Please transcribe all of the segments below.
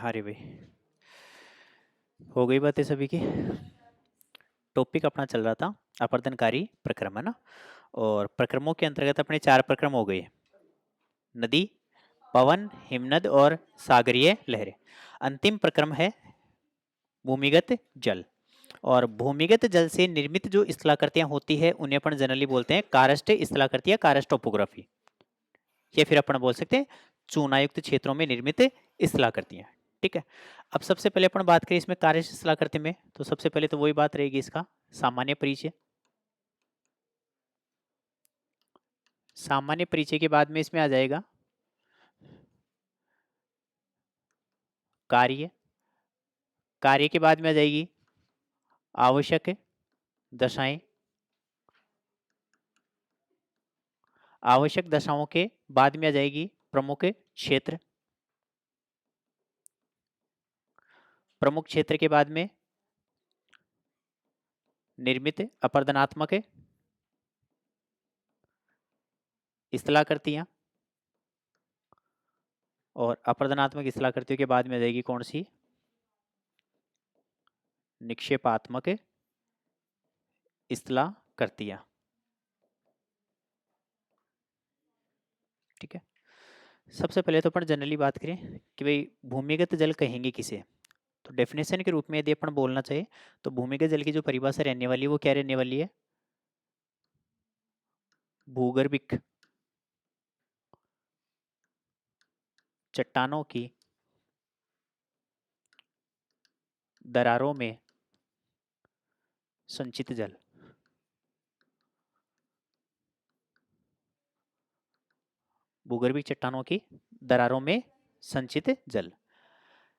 अरे भाई, हो गई बातें सभी की। टॉपिक अपना चल रहा था अपरदनकारी प्रक्रम, है ना। और प्रक्रमों के अंतर्गत अपने 4 प्रक्रम हो गए। नदी, पवन, हिमनद और सागरीय लहरें। अंतिम प्रक्रम है भूमिगत जल। और भूमिगत जल से निर्मित जो स्थलाकृतियां होती है उन्हें अपन जनरली बोलते हैं कारस्ट स्थलाकृतियां, कारस्ट टोपोग्राफी। या फिर अपन बोल सकते हैं चूनायुक्त क्षेत्रों में निर्मित स्थलाकृतियां। ठीक है। अब सबसे पहले अपन बात करें इसमें कार्य स्थलाकृति में, तो सबसे पहले तो वही बात रहेगी इसका सामान्य परिचय। सामान्य परिचय के बाद में इसमें आ जाएगा कार्य। कार्य के बाद में आ जाएगी आवश्यक दशाएं। आवश्यक दशाओं के बाद में आ जाएगी प्रमुख क्षेत्र। प्रमुख क्षेत्र के बाद में निर्मित अपरदनात्मक स्थलाकृतियां। और अपरदनात्मक स्थलाकृतियों के बाद में आ जाएगी कौन सी? निक्षेपात्मक स्थलाकृतियां। ठीक है। सबसे पहले तो अपन जनरली बात करें कि भाई भूमिगत जल कहेंगे किसे, तो डेफिनेशन के रूप में यदि अपन बोलना चाहे तो भूमिगत जल की जो परिभाषा रहने वाली है वो क्या रहने वाली है? भूगर्भिक चट्टानों की दरारों में संचित जल। भूगर्भिक चट्टानों की दरारों में संचित जल।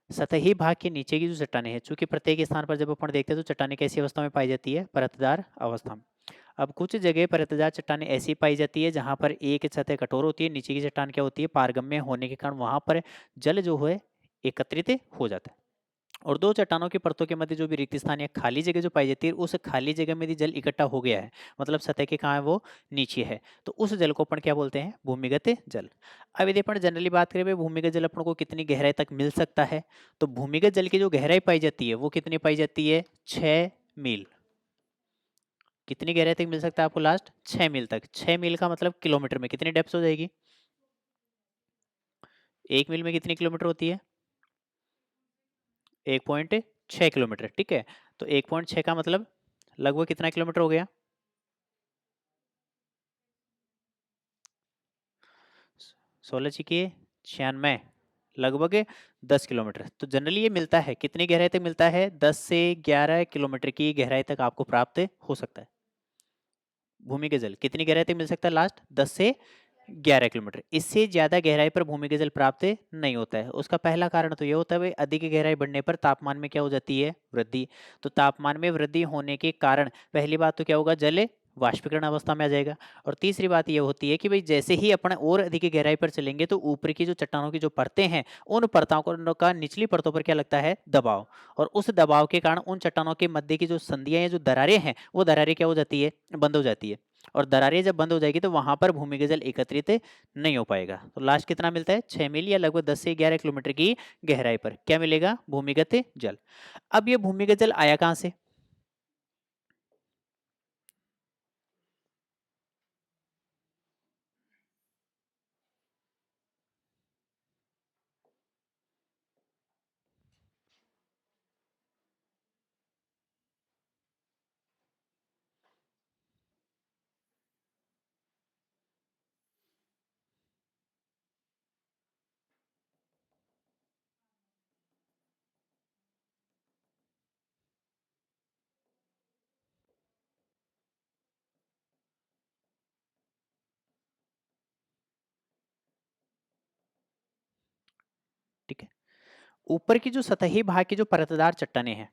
सतही भाग के नीचे की जो चट्टानें हैं, चूंकि प्रत्येक स्थान पर जब अपन देखते हैं तो चट्टानें कैसी अवस्था में पाई जाती है? परतदार अवस्था में। अब कुछ जगह परतदार चट्टानें ऐसी पाई जाती है जहां पर एक सतह कठोर होती है, नीचे की चट्टान क्या होती है? पारगम्य होने के कारण वहां पर जल जो है एकत्रित हो जाता है। और दो चट्टानों की परतों के मध्य जो भी रिक्त स्थान या खाली जगह जो पाई जाती है, उस खाली जगह में यदि जल इकट्ठा हो गया है, मतलब सतह के कहाँ है? वो नीचे है, तो उस जल को अपन क्या बोलते हैं? भूमिगत जल। अब यदि अपन जनरली बात करें भाई भूमिगत जल अपन को कितनी गहराई तक मिल सकता है, तो भूमिगत जल की जो गहराई पाई जाती है वो कितनी पाई जाती है? 6 मील। कितनी गहराई तक मिल सकता है आपको? लास्ट 6 मील तक। 6 मील का मतलब किलोमीटर में कितनी डेप्थ हो जाएगी? 1 मील में कितनी किलोमीटर होती है? 1.6 किलोमीटर। ठीक है। तो 1.6 का मतलब लगभग कितना किलोमीटर हो गया? 16×96, लगभग 10 किलोमीटर। तो जनरली ये मिलता है कितनी गहराई तक मिलता है? 10 से 11 किलोमीटर की गहराई तक आपको प्राप्त हो सकता है। भूमिगत जल कितनी गहराई तक मिल सकता है? लास्ट 10 से 11 किलोमीटर। इससे ज्यादा गहराई पर भूमिगत जल प्राप्त नहीं होता है। उसका पहला कारण तो ये होता है भाई अधिक गहराई बढ़ने पर तापमान में क्या हो जाती है? वृद्धि। तो तापमान में वृद्धि होने के कारण पहली बात तो क्या होगा? जल वाष्पीकरण अवस्था में आ जाएगा। और तीसरी बात यह होती है कि भाई जैसे ही अपन और अधिक गहराई पर चलेंगे तो ऊपर की जो चट्टानों की जो परतें हैं उन परतों का निचली परतों पर क्या लगता है? दबाव। और उस दबाव के कारण उन चट्टानों के मध्य की जो संधियां या जो दरारें हैं वो दरारें क्या हो जाती है? बंद हो जाती है। और दरारें जब बंद हो जाएगी तो वहां पर भूमिगत जल एकत्रित नहीं हो पाएगा। तो लास्ट कितना मिलता है? 6 मील या लगभग 10 से 11 किलोमीटर की गहराई पर क्या मिलेगा? भूमिगत जल। अब ये भूमिगत जल आया कहां से? ठीक है। ऊपर की जो सतही भाग की जो परतदार चट्टानें हैं,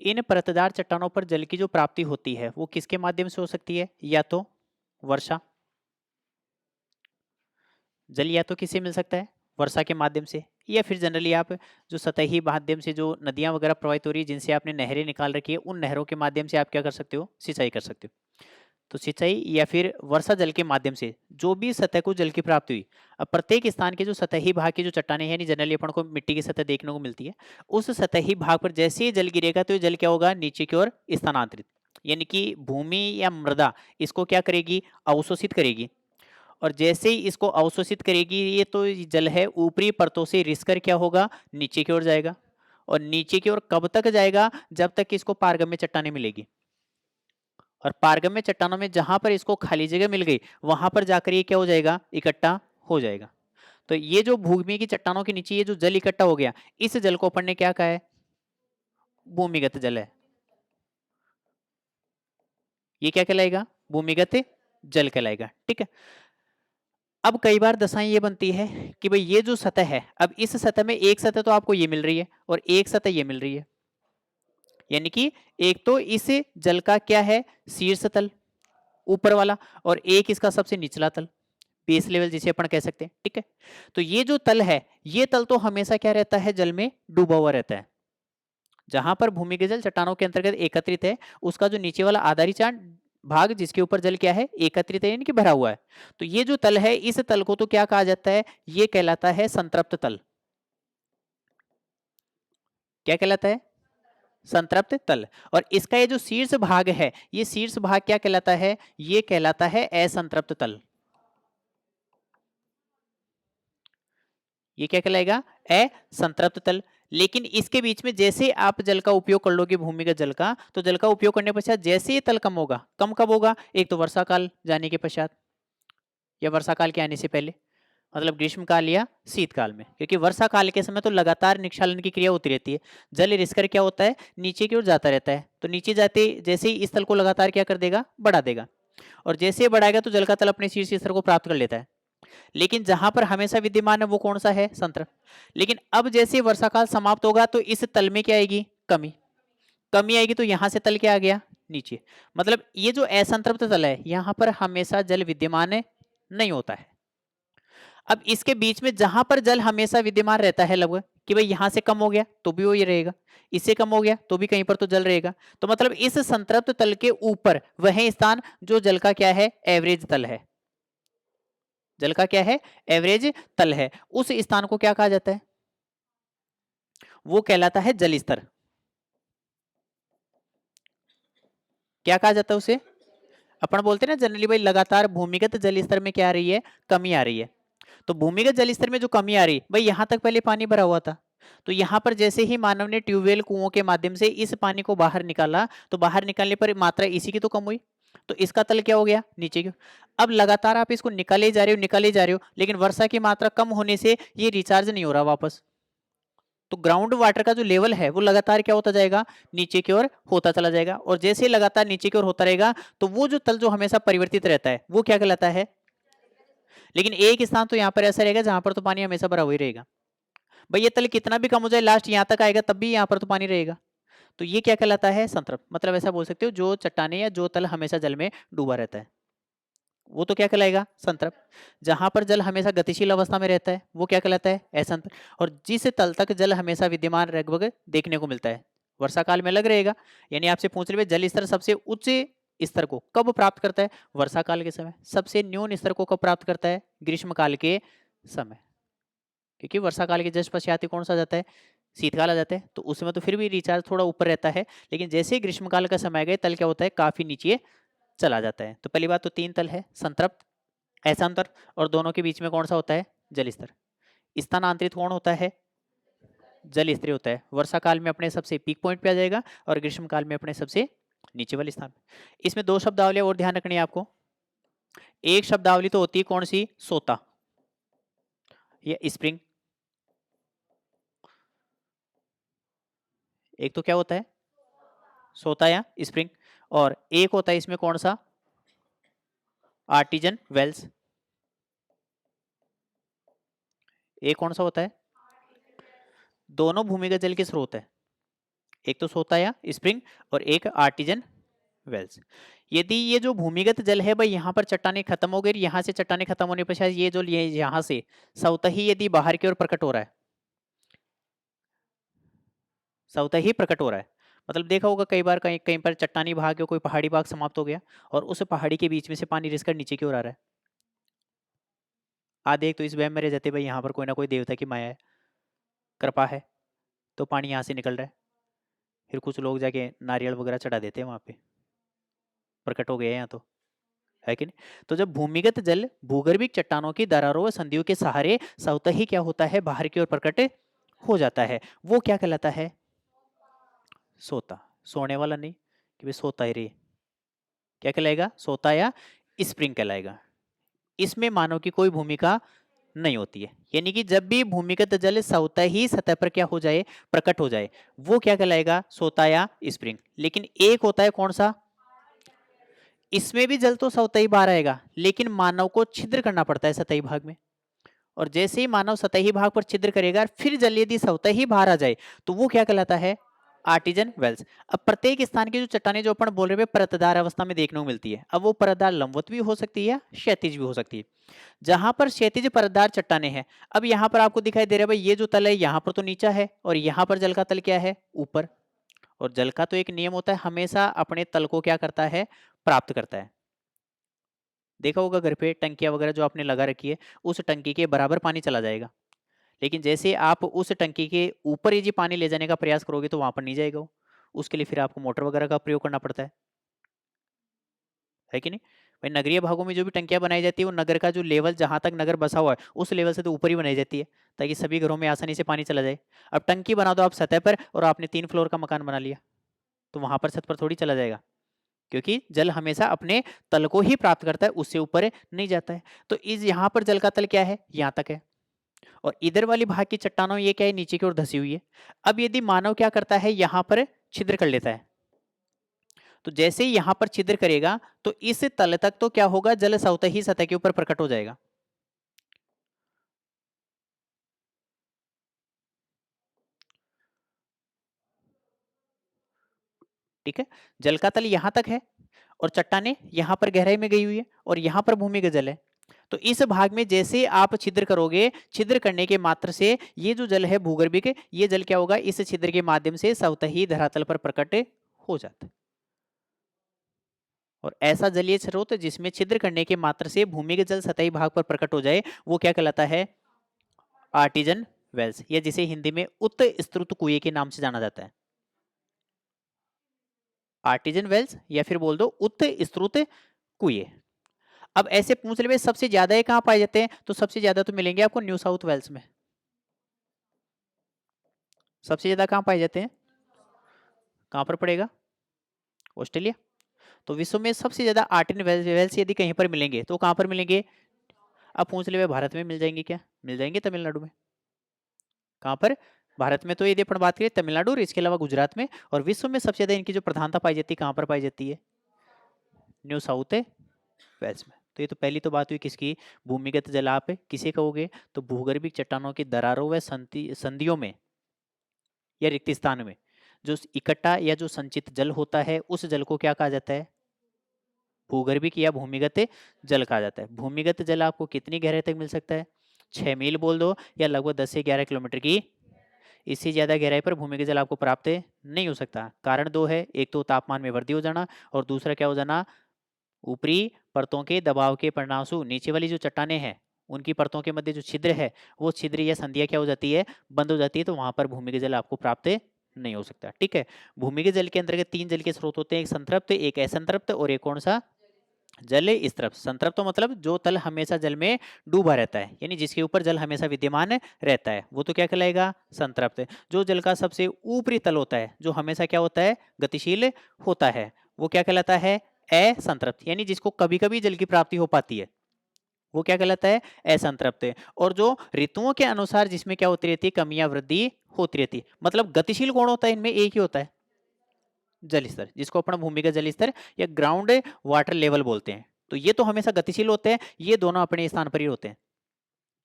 इन परतदार चट्टानों पर जल की जो प्राप्ति होती है वो किसके माध्यम से हो सकती है? या तो वर्षा। जल या तो किससे मिल सकता है? वर्षा के माध्यम से। या फिर जनरली आप जो सतही माध्यम से जो नदियां वगैरह प्रवाहित हो रही है जिनसे आपने नहरें निकाल रखी है उन नहरों के माध्यम से आप क्या कर सकते हो? सिंचाई कर सकते हो। तो सिंचाई या फिर वर्षा जल के माध्यम से जो भी सतह को जल की प्राप्ति हुई। अब प्रत्येक स्थान के जो सतही भाग की जो चट्टानें हैं, जनरली अपन को मिट्टी की सतह देखने को मिलती है, उस सतही भाग पर जैसे ही जल गिरेगा तो ये जल क्या होगा, नीचे की ओर स्थानांतरित, यानी कि भूमि या मृदा इसको क्या करेगी, अवशोषित करेगी। और जैसे ही इसको अवशोषित करेगी ये, तो जल है ऊपरी परतों से रिस कर क्या होगा, नीचे की ओर जाएगा। और नीचे की ओर कब तक जाएगा, जब तक इसको पारगम्य चट्टानें मिलेगी। और पारगम्य चट्टानों में जहां पर इसको खाली जगह मिल गई वहां पर जाकर ये क्या हो जाएगा, इकट्ठा हो जाएगा। तो ये जो भूमि की चट्टानों के नीचे ये जो जल इकट्ठा हो गया, इस जल को अपन ने क्या कहा है, भूमिगत जल है। ये क्या कहलाएगा, भूमिगत जल कहलाएगा। ठीक है। अब कई बार दशाएं ये बनती है कि भाई ये जो सतह है, अब इस सतह में एक सतह तो आपको ये मिल रही है और एक सतह ये मिल रही है, यानी कि एक तो इस जल का क्या है, शीर्ष तल ऊपर वाला, और एक इसका सबसे निचला तल, बेस लेवल जिसे अपन कह सकते हैं। ठीक है। तो ये जो तल है, ये तल तो हमेशा क्या रहता है, जल में डूबा हुआ रहता है। जहां पर भूमिगत जल चट्टानों के अंतर्गत एकत्रित है, उसका जो नीचे वाला आधारी चांद भाग जिसके ऊपर जल क्या है, एकत्रित है, यानी कि भरा हुआ है, तो ये जो तल है, इस तल को तो क्या कहा जाता है, ये कहलाता है संतृप्त तल। क्या कहलाता है, संतृप्त तल। और इसका ये जो शीर्ष भाग है, ये शीर्ष भाग क्या कहलाता है, ये कहलाता है असंतृप्त तल। ये क्या कहलाएगा, असंतृप्त तल। लेकिन इसके बीच में जैसे आप जल का उपयोग कर लोगे, भूमिगत जल का, तो जल का उपयोग करने पश्चात जैसे ये तल कम होगा, कम कब होगा, एक तो वर्षा काल जाने के पश्चात या वर्षा काल के आने से पहले, मतलब ग्रीष्म काल या शीतकाल में, क्योंकि वर्षा काल के समय तो लगातार निक्षालन की क्रिया होती रहती है, जल रिसकर क्या होता है, नीचे की ओर जाता रहता है, तो नीचे जाते जैसे ही इस तल को लगातार क्या कर देगा, बढ़ा देगा, और जैसे बढ़ाएगा तो जल का तल अपने शीर्ष स्तर को प्राप्त कर लेता है। लेकिन जहां पर हमेशा विद्यमान है वो कौन सा है, संतृप्त। लेकिन अब जैसे वर्षा काल समाप्त होगा तो इस तल में क्या आएगी, कमी, कमी आएगी, तो यहां से तल क्या आ गया, नीचे। मतलब ये जो असंतृप्त तल है, यहां पर हमेशा जल विद्यमान नहीं होता है। अब इसके बीच में जहां पर जल हमेशा विद्यमान रहता है लगभग, कि भाई यहां से कम हो गया तो भी वो ये रहेगा, इससे कम हो गया तो भी कहीं पर तो जल रहेगा, तो मतलब इस संतृप्त तल के ऊपर वह स्थान जो जल का क्या है, एवरेज तल है, जल का क्या है, एवरेज तल है, उस स्थान को क्या कहा जाता है, वो कहलाता है जल स्तर। क्या कहा जाता है उसे, अपन बोलते हैं ना जनरली भाई लगातार भूमिगत जल स्तर में क्या आ रही है, कमी आ रही है। तो भूमिगत जल स्तर में जो कमी आ रही, भाई यहां तक पहले पानी भरा हुआ था, तो यहां पर जैसे ही मानव ने ट्यूबवेल कुओं के माध्यम से इस पानी को बाहर निकाला, तो बाहर निकालने पर मात्रा इसी की तो कम हुई, तो इसका तल क्या हो गया, नीचे की। अब लगातार आप इसको निकाले जा रहे हो, निकाले जा रहे हो, लेकिन वर्षा की मात्रा कम होने से ये रिचार्ज नहीं हो रहा वापस, तो ग्राउंड वाटर का जो लेवल है वो लगातार क्या होता जाएगा, नीचे की ओर होता चला जाएगा, और जैसे लगातार नीचे की ओर होता रहेगा तो वो जो तल जो हमेशा परिवर्तित रहता है वो क्या कहलाता है। लेकिन एक स्थान तो यहाँ पर ऐसा रहेगा जहां पर तो पानी हमेशा भरा हुआ ही रहेगा, भाई ये तल कितना भी कम हो जाए लास्ट यहाँ तक आएगा तब भी यहाँ पर तो पानी रहेगा, तो ये क्या कहलाता है, संतृप्त। मतलब ऐसा बोल सकते हो जो चट्टाने या जो तल हमेशा जल में डूबा रहता है वो तो क्या कहलाएगा, संतृप्त। जहां पर जल हमेशा गतिशील अवस्था में रहता है वो क्या कहलाता है, असंतृप्त। और जिस तल तक जल हमेशा विद्यमान लगभग देखने को मिलता है, वर्षा काल में अलग रहेगा, यानी आपसे पूछ रहे जल स्तर सबसे उच्च स्तर को कब प्राप्त करता है, वर्षा काल के समय, सबसे न्यून स्तर को कब प्राप्त करता है, ग्रीष्म काल के समय, क्योंकि वर्षा काल के जस्ट पश्चात कौन सा जाता है, शीतकाल आ जाता है, तो उसमें तो फिर भी रिचार्ज थोड़ा ऊपर रहता है, लेकिन जैसे ही ग्रीष्मकाल का समय गए तल क्या होता है, काफी नीचे चला जाता है। तो पहली बात तो तीन तल है, संतृप्त, असंतृप्त, और दोनों के बीच में कौन सा होता है, जल स्तर। स्थानांतरित कौन होता है, जल स्तर होता है, वर्षा काल में अपने सबसे पीक पॉइंट पे आ जाएगा और ग्रीष्म काल में अपने सबसे नीचे वाले स्थान। इसमें दो शब्दावली और ध्यान रखनी है आपको। एक शब्दावली तो होती है कौन सी, सोता या स्प्रिंग, एक तो क्या होता है, सोता या स्प्रिंग, और एक होता है इसमें कौन सा, आर्टिजन वेल्स। एक कौन सा होता है, दोनों भूमिगत जल के स्रोत है, एक तो सोता या स्प्रिंग और एक आर्टिजन वेल्स। यदि ये जो भूमिगत जल है भाई यहाँ पर चट्टाने खत्म हो गई, यहाँ से चट्टाने खत्म होने पर शायद ये जो यहाँ से सवतही यदि बाहर की ओर प्रकट हो रहा है, सवतही प्रकट हो रहा है, मतलब देखा होगा कई बार कहीं कहीं पर चट्टानी भाग या कोई पहाड़ी भाग समाप्त हो गया और उस पहाड़ी के बीच में से पानी रिसकर नीचे की ओर आ रहा है। देख तो इस वहम में रह जाते भाई यहाँ पर कोई ना कोई देवता की माया है, कृपा है, तो पानी यहाँ से निकल रहा है। फिर कुछ लोग जाके नारियल वगैरह चढ़ा देते हैं वहाँ पे, प्रकट हो गए यहाँ तो, है कि नहीं। तो जब भूमिगत जल भूगर्भिक चट्टानों की दरारों व संधियों के सहारे स्वतः ही क्या होता है, बाहर की ओर प्रकट हो जाता है, वो क्या कहलाता है, सोता। सोने वाला नहीं कि भाई सोता ही रे, क्या कहलाएगा, सोता या स्प्रिंग कहलाएगा। इसमें मानव की कोई भूमिका नहीं होती है, यानी कि जब भी भूमिगत जल स्वतः ही सतह पर क्या हो जाए, प्रकट हो जाए, वो क्या कहलाएगा, सोता या स्प्रिंग। लेकिन एक होता है कौन सा, इसमें भी जल तो स्वतः ही बाहर आएगा, लेकिन मानव को छिद्र करना पड़ता है सतही भाग में, और जैसे ही मानव सतही भाग पर छिद्र करेगा फिर जल यदि स्वतः ही बाहर आ जाए तो वो क्या कहलाता है, आर्टिजन वेल्स। अब प्रत्येक स्थान की जो चट्टानें जो अपन बोल रहे हैं परतदार अवस्था में देखने को मिलती है, अब वो परतदार लंबवत भी हो सकती है, क्षैतिज भी हो सकती है। जहां पर क्षैतिज परतदार चट्टानें हैं, अब यहाँ पर आपको दिखाई दे रहा है भाई ये जो तल है यहाँ पर तो नीचा है और यहाँ पर जल का तल क्या है, ऊपर। और जल का तो एक नियम होता है, हमेशा अपने तल को क्या करता है, प्राप्त करता है। देखा होगा घर पे टंकियां वगैरह जो आपने लगा रखी है, उस टंकी के बराबर पानी चला जाएगा, लेकिन जैसे आप उस टंकी के ऊपर यदि पानी ले जाने का प्रयास करोगे तो वहां पर नहीं जाएगा वो, उसके लिए फिर आपको मोटर वगैरह का प्रयोग करना पड़ता है कि नहीं। भाई नगरीय भागों में जो भी टंकियां बनाई जाती है वो नगर का जो लेवल, जहां तक नगर बसा हुआ है उस लेवल से तो ऊपर ही बनाई जाती है, ताकि सभी घरों में आसानी से पानी चला जाए। अब टंकी बना दो आप सतह पर और आपने 3 फ्लोर का मकान बना लिया, तो वहां पर छत पर थोड़ी चला जाएगा, क्योंकि जल हमेशा अपने तल को ही प्राप्त करता है, उससे ऊपर नहीं जाता है। तो इस यहाँ पर जल का तल क्या है, यहाँ तक है, और इधर वाली भाग की चट्टानों ये क्या है, नीचे की ओर धसी हुई है। अब यदि मानव क्या करता है, यहाँ पर छिद्र कर लेता है, तो जैसे ही यहाँ पर छिद्र करेगा तो इस तल तक तो क्या होगा, जल स्वतः ही सतह के ऊपर प्रकट हो जाएगा। ठीक है, जल का तल यहाँ तक है और चट्टाने यहाँ पर गहराई में गई हुई है और यहाँ पर भूमिगत जल है। तो इस भाग में जैसे आप छिद्र करोगे, छिद्र करने के मात्र से ये जो जल है भूगर्भिक, ये जल क्या होगा, इस छिद्र के माध्यम से स्वतः ही धरातल पर प्रकट हो जाता है। और ऐसा जलीय स्रोत जिसमें छिद्र करने के मात्र से भूमिगत जल सतही भाग पर प्रकट हो जाए वो क्या कहलाता है, आर्टिजन वेल्स, या जिसे हिंदी में उत्स्त्रुत कुएं के नाम से जाना जाता है। आर्टिजन वेल्स या फिर बोल दो उत्स्त्रुत कुएं। अब ऐसे पूछ ले सबसे ज्यादा ये कहां पाए जाते हैं, तो सबसे ज्यादा तो मिलेंगे आपको न्यू साउथ वेल्स में। सबसे ज्यादा कहां पाए जाते हैं, कहां पर पड़ेगा, ऑस्ट्रेलिया। तो विश्व में सबसे ज्यादा आर्टिजन वेल्स यदि कहीं पर मिलेंगे तो कहां पर मिलेंगे। अब पूछ ले भारत में मिल जाएंगे क्या, मिल जाएंगे तमिलनाडु में। कहां पर, भारत में तो यदि अपन बात करें तमिलनाडु और इसके अलावा गुजरात में, और विश्व में सबसे ज्यादा इनकी जो प्रधानता पाई जाती है कहां पर पाई जाती है, न्यू साउथ वेल्स में। तो ये तो पहली तो बात हुई किसकी, भूमिगत जल आप किसे कहोगे, तो भूगर्भिक चट्टानों की दरारों व संधियों में या रिक्त स्थान में जो इकट्ठा या जो संचित जल होता है उस जल को क्या कहा जाता है, भूगर्भिक या भूमिगत जल कहा जाता है। भूमिगत जल आपको कितनी गहराई तक मिल सकता है, 6 मील बोल दो, या लगभग 10 से 11 किलोमीटर की, इससे ज्यादा गहराई पर भूमिगत जल आपको प्राप्त नहीं हो सकता। कारण दो है, एक तो तापमान में वृद्धि हो जाना और दूसरा क्या हो जाना, ऊपरी परतों के दबाव के परिणामस्वरूप नीचे वाली जो चट्टानें हैं उनकी परतों के मध्य जो छिद्र है वो छिद्र या संधिया क्या हो जाती है, बंद हो जाती है, तो वहां पर भूमिगत जल आपको प्राप्त नहीं हो सकता। ठीक है, भूमिगत जल के अंतर्गत 3 जल के स्रोत होते हैं, एक संतृप्त, एक असंतृप्त और एक कौन सा, जल स्त्रप। संतृप्त तो मतलब जो तल हमेशा जल में डूबा रहता है, यानी जिसके ऊपर जल हमेशा विद्यमान रहता है, वो तो क्या कहलाएगा, संतृप्त। जो जल का सबसे ऊपरी तल होता है जो हमेशा क्या होता है, गतिशील होता है, वो क्या कहलाता है, असंतृप्त, यानी जिसको कभी कभी जल की प्राप्ति हो पाती है वो क्या कहलाता है, असंतृप्त। और जो ऋतुओं के अनुसार जिसमें क्या होती रहती है, कमी या वृद्धि होती रहती है, मतलब गतिशील कौन होता है इनमें, एक ही होता है, जल स्तर, जिसको अपना भूमिगत जल स्तर या ग्राउंड वाटर लेवल बोलते हैं। तो ये तो हमेशा गतिशील होते हैं, ये दोनों अपने स्थान पर ही होते हैं।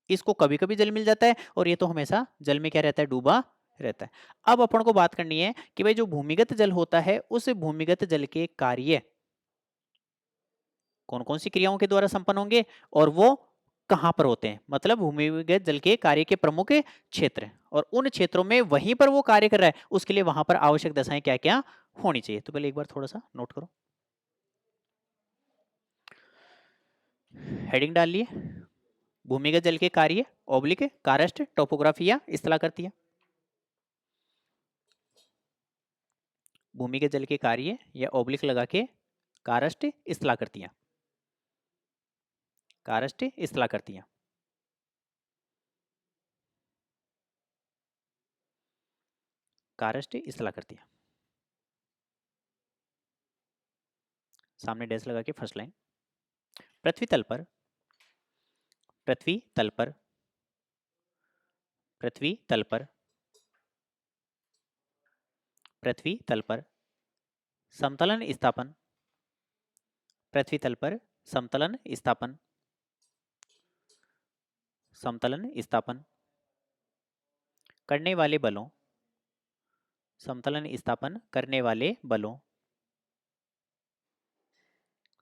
इसको कभी कभी जल मिल जाता है और ये तो हमेशा जल में क्या रहता है, डूबा रहता है। अब अपन को बात करनी है कि भाई जो भूमिगत जल होता है उस भूमिगत जल के कार्य कौन कौन सी क्रियाओं के द्वारा संपन्न होंगे और वो कहाँ पर होते हैं, मतलब भूमिगत जल के कार्य के प्रमुख क्षेत्र, और उन क्षेत्रों में वहीं पर वो कार्य कर रहा है, उसके लिए वहां पर आवश्यक दशाएं क्या क्या होनी चाहिए। तो पहले एक बार थोड़ा सा नोट करो, हेडिंग डाल लिए, भूमिगत जल के कार्य ओब्लिक कारस्ट टोपोग्राफी या स्थलाकृतियां। भूमिगत जल के कार्य या ओब्लिक लगा के कारस्ट स्थलाकृतियां, कारस्ट स्थलाकृतियां। कारस्ट स्थलाकृतियां, सामने डैश लगा के फर्स्ट लाइन, पृथ्वी तल पर, पृथ्वी तल पर, पृथ्वी तल पर, पृथ्वी तल पर समतलन स्थापन, पृथ्वी तल पर समतलन स्थापन, समतलन स्थापन करने वाले बलों, समतलन स्थापन करने वाले बलों,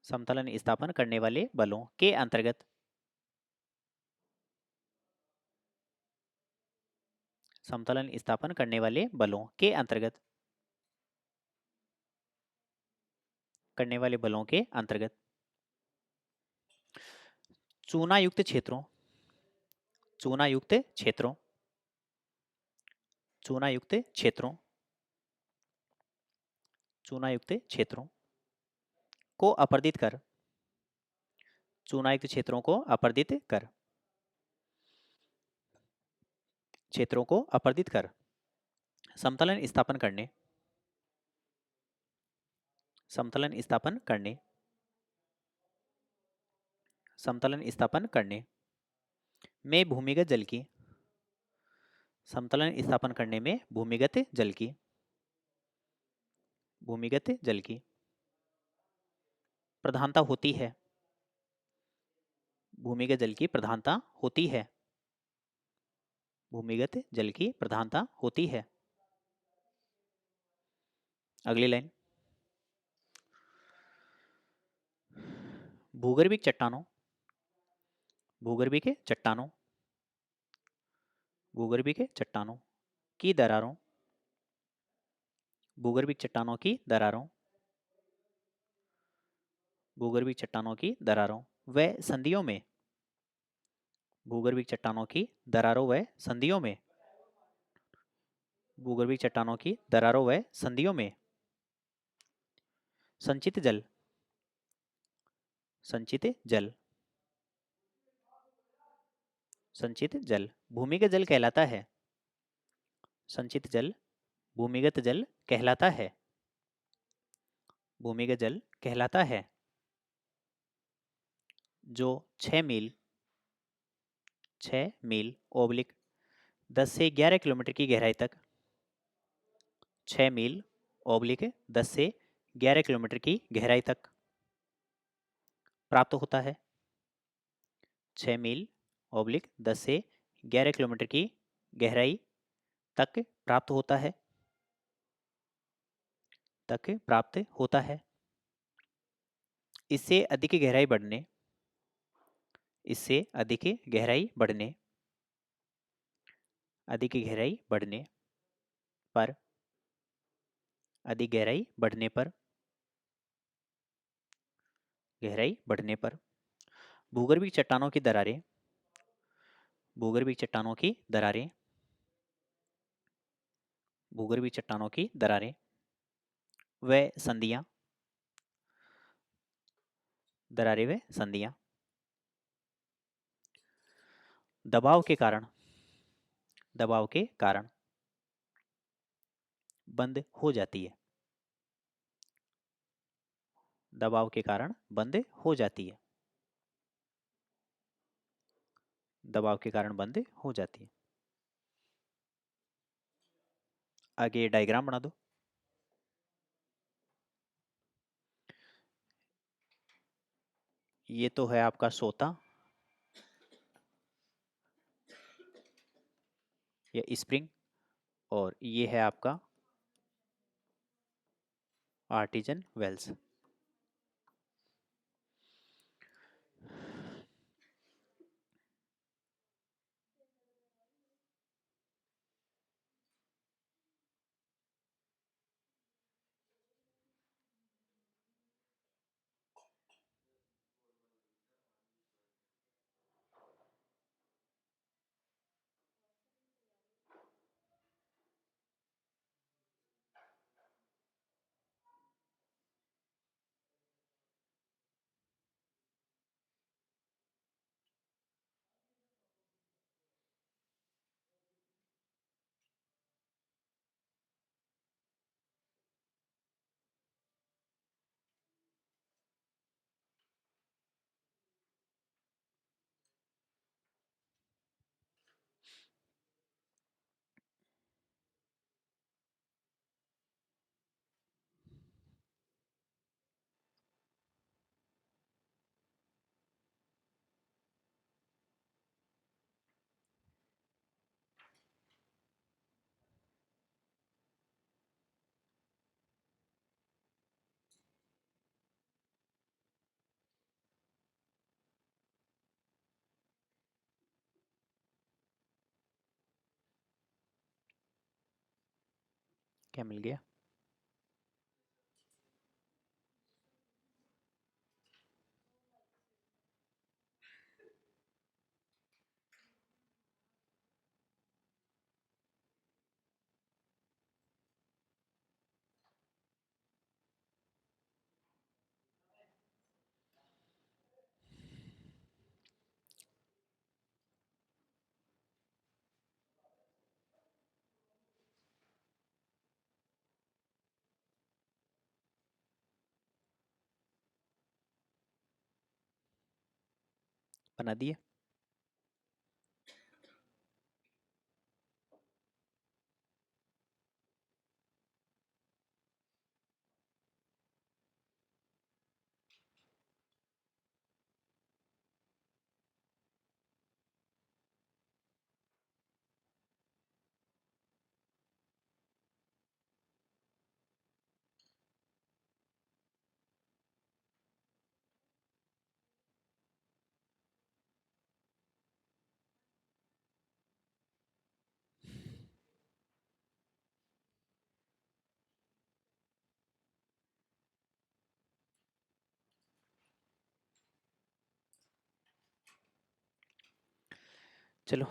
समतलन स्थापन करने वाले बलों के अंतर्गत, समतलन स्थापन करने वाले बलों के अंतर्गत, करने वाले बलों के अंतर्गत चूनायुक्त क्षेत्रों, चूनायुक्त क्षेत्रों, चूनायुक्त क्षेत्रों, चूनायुक्त क्षेत्रों को अपर्दित कर, चूनायुक्त क्षेत्रों को अपर्दित कर, क्षेत्रों को अपर्दित कर समतलन स्थापन करने, समतलन स्थापन करने, समतलन स्थापन करने में भूमिगत जल की, समतलन स्थापन करने में भूमिगत जल की, भूमिगत जल की प्रधानता होती है, भूमिगत जल की प्रधानता होती है, भूमिगत जल की प्रधानता होती है। अगली लाइन, भूगर्भिक चट्टानों, भूगर्भिक चट्टानों, भूगर्भिक चट्टानों की दरारों, भूगर्भिक चट्टानों की दरारों, भूगर्भिक चट्टानों की दरारों व संधियों में, भूगर्भिक चट्टानों की दरारों व संधियों में, भूगर्भिक चट्टानों की दरारों व संधियों में संचित जल, संचित जल, संचित जल भूमिगत जल कहलाता है, संचित जल भूमिगत जल कहलाता है, भूमिगत जल कहलाता है, जो 6 मील, 6 मील ओब्लिक 10 से 11 किलोमीटर की गहराई तक, 6 मील ओब्लिक 10 से 11 किलोमीटर की गहराई तक प्राप्त होता है, 6 मील ओब्लिक 10 से 11 किलोमीटर की गहराई तक प्राप्त होता है, तक प्राप्त होता है। इससे अधिक गहराई बढ़ने, इससे अधिक गहराई बढ़ने, अधिक गहराई बढ़ने पर, अधिक गहराई बढ़ने पर, गहराई बढ़ने पर भूगर्भिक चट्टानों की दरारें, भूगर्भिक चट्टानों की दरारें, भूगर्भिक चट्टानों की दरारें व संधियां, दरारें व संधियां दबाव के कारण, दबाव के कारण बंद हो जाती है, दबाव के कारण बंद हो जाती है, दबाव के कारण बंद हो जाती है। आगे डायग्राम बना दो, ये तो है आपका सोता या स्प्रिंग, और ये है आपका आर्टिजन वेल्स। क्या मिल गया? बना दिए? चलो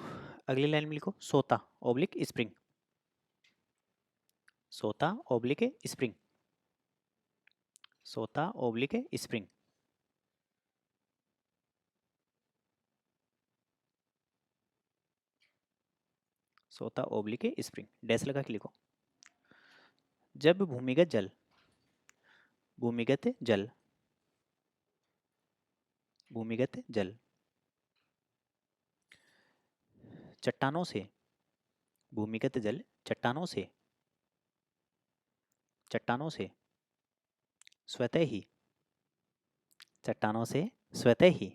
अगली लाइन में लिखो, सोता ओब्लिक स्प्रिंग। सोता ओब्लिक स्प्रिंग। सोता ओब्लिक स्प्रिंग। सोता ओब्लिक स्प्रिंग, डैश लगा के लिखो। जब भूमिगत जल, भूमिगत जल, भूमिगत जल चट्टानों से, भूमिगत जल चट्टानों से, चट्टानों से स्वतः ही, चट्टानों से स्वतः ही,